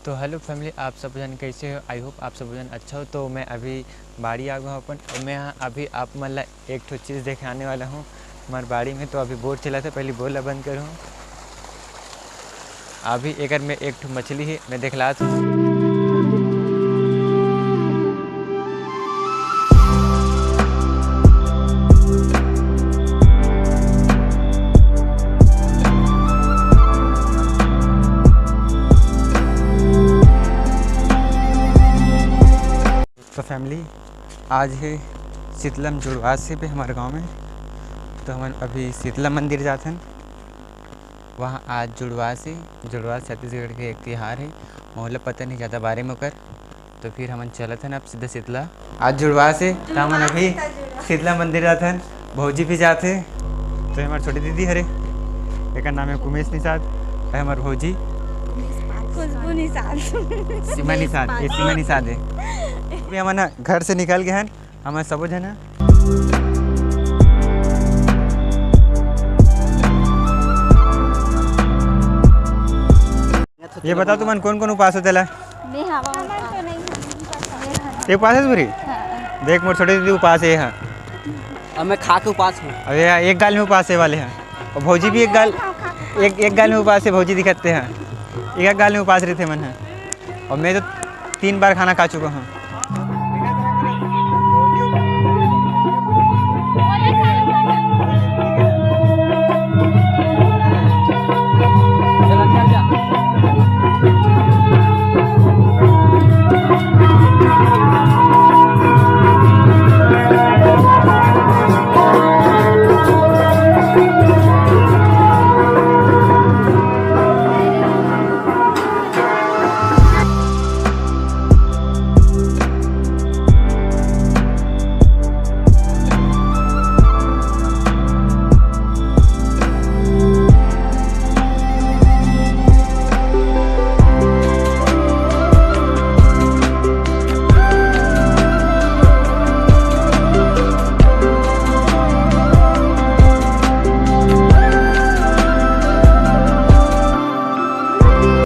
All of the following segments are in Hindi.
तो हेलो फैमिली, आप सब जन कैसे हो? आई होप आप सब जन अच्छा हो। तो मैं अभी बाड़ी आ गया हूँ अपन, और मैं यहाँ अभी आप मतलब एक ठो चीज़ दिखाने वाला हूँ हमारे बाड़ी में। तो अभी बोर चला था, पहले बोला बंद करूँ। अभी अगर मैं एक ठो मछली है मैं दिखला था। तो फैमिली आज है शीतलम जुड़वासी पे हमारे गांव में। तो हम अभी शीतला मंदिर जाते हैं। वहाँ आज जुड़वासी छत्तीसगढ़ के एक त्यौहार है। मोहल्ला पता नहीं ज़्यादा बारे में कर। तो फिर हम चलते हैं अब सीधा शीतला। आज जुड़वासी तो हम अभी शीतला मंदिर जाते हैं। भौजी भी जाते। तो हमारे छोटी दीदी हरे, एक नाम है कुमेश निषाद, है हमारे भौजी सीमा निषाद। ये सीमा निषाद है। अभी हम ना घर से निकल गए हैं हमारे सब जना। ये बताओ तुम कौन कौन उपास होते ला? ये उपास है पूरी? देख मोर छोटे दीदी उपास है। हाँ अब मैं खा के उपास हूँ। अरे एक गाल में उपास है वाले हैं, और भौजी भी एक गाल में उपास है। भौजी दिखते हैं एक गाल में उपास रहते मन है। और मैं तो 3 बार खाना खा चुका हूँ।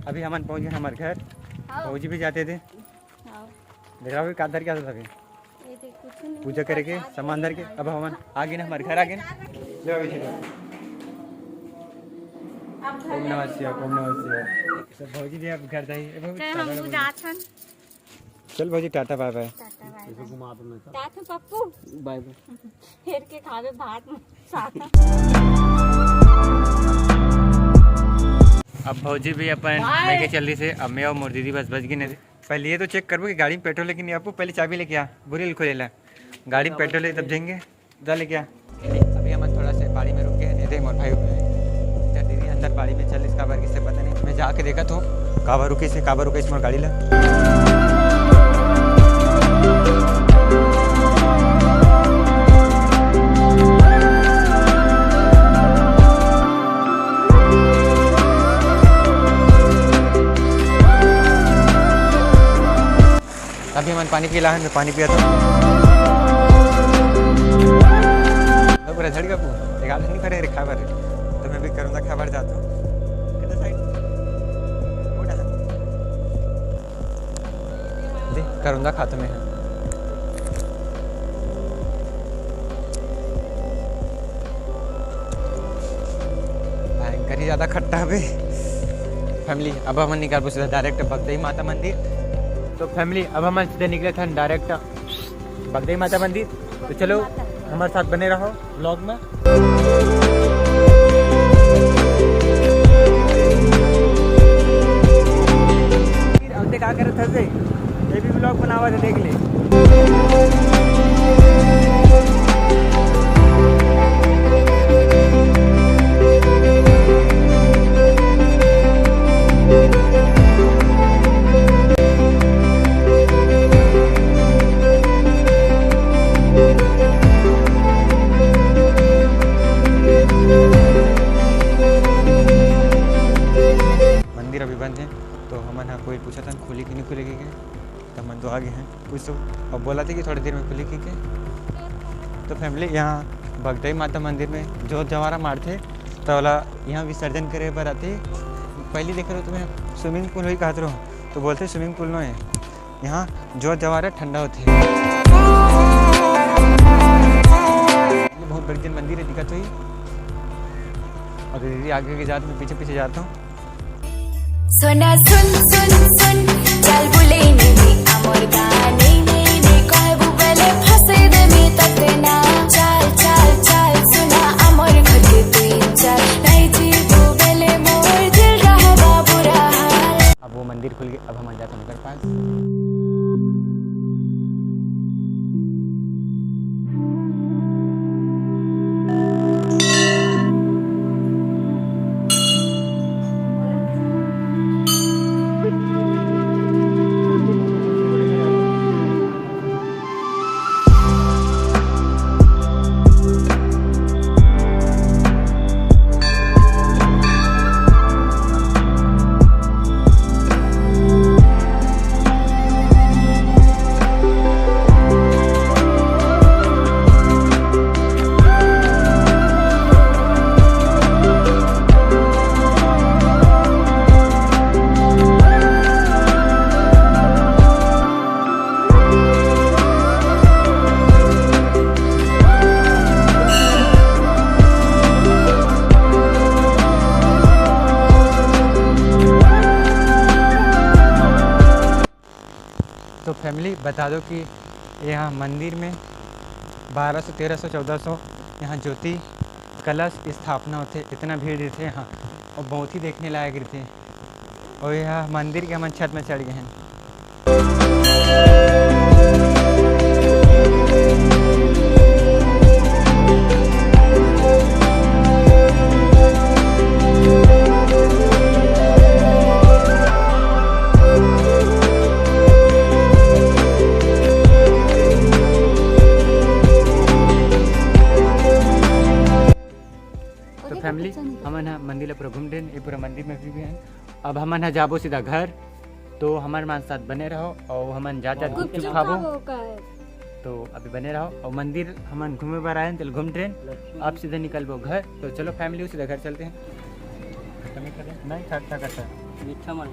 अभी हम पहुँच गए हमारे घर। भौजी भी जाते थे। देख रहा का धर क्या था अभी पूजा करके सामान धर के। अब हम आ गए ना हमारे घर आ गए। ओम नमः शिवाय, ओम नमः शिवाय। सब भौजी भी अब घर जाइए। चल भौजी टाटा bye bye. Pappu bye bye. फिर के खावे भात अब भौजी भी अपन लेके चल रही से। अब मैं और मोर दीदी बस बच गई नहीं। पहले ये तो चेक करबो कि गाड़ी में पेट्रोल है कि नहीं। आपको पहले चाबी लेके आ, बुरी खोले ला गाड़ी में पेट्रोल है तब जाएंगे। जा लेके आ। अभी हम थोड़ा सा बाड़ी में रुक गए। नहीं थे मोर भाई दीदी अंदर बाड़ी में चल। इसका बार किससे पता नहीं। मैं जाके देखा तो काबा रुके से मोर गाड़ी ला। अभी हम पानी पिला है। मैं पानी पिया था पूरा झड़ का एक आदमी नहीं करे खाबर। तो मैं भी करूँगा खाबर जाता हूँ। करूँगा खाते में भयंकर ही ज़्यादा खट्टा है फैमिली। अब हम निकाल पूछते डायरेक्ट बगदई माता मंदिर। तो फैमिली अब हम सीधे निकले थे डायरेक्ट बगदई माता मंदिर। तो चलो हमारे साथ बने रहो ब्लॉग में। अब क्या कर रहे थे ये भी ब्लॉग बना हुआ था, देख ले। अभी बंद है। तो हमन कोई पूछा था खुली कि नहीं खुलेगी क्या। तो हम तो आगे हैं कुछ तो अब बोला था कि थोड़ी देर में खुलेगी क्या। तो फैमिली यहाँ बगदई माता मंदिर में जो जवारा मारते तो वाला यहाँ विसर्जन करे पर आते। पहले देख रहे हो तुम्हें स्विमिंग पूल हुई कहते रहो। तो बोलते स्विमिंग पूल में यहाँ जो जवार है ठंडा होती है। ये बहुत बड़ी मंदिर है, दिक्कत हुई। और दीदी आगे के जाते मैं पीछे पीछे जाता हूँ। सोना सुन सुन सुन चल बुले नहीं अमर गाने नहीं कोई बुबले फंसे दे मी तते ना चल चल चल सुना अमर घर के तू चल नहीं जी बुबले मोर दिल रहा बुरा हाल। अब वो मंदिर खुल गया, अब हम जाते हैं उनके पास। तो फैमिली बता दो कि यहाँ मंदिर में 1200, 1300, 1400 यहाँ ज्योति कलश स्थापना होते, इतना भीड़ रहते यहाँ और बहुत ही देखने लायक रहते। और यह मंदिर के हम छत में चढ़ गए हैं। तो फैमिली हम ना मंदिर पूरा घूम रहे, ये पूरा मंदिर में भी हैं। अब हम ना जाबो सीधा घर, तो हमारे मान साथ बने रहो और हम जा गुपचुप खाबो। तो अभी बने रहो और मंदिर हम घूमे बार आए तो घूम रहे, अब सीधा निकलबो घर। तो चलो फैमिली सीधा घर चलते हैं। नहीं खर्चा करता मीठा मन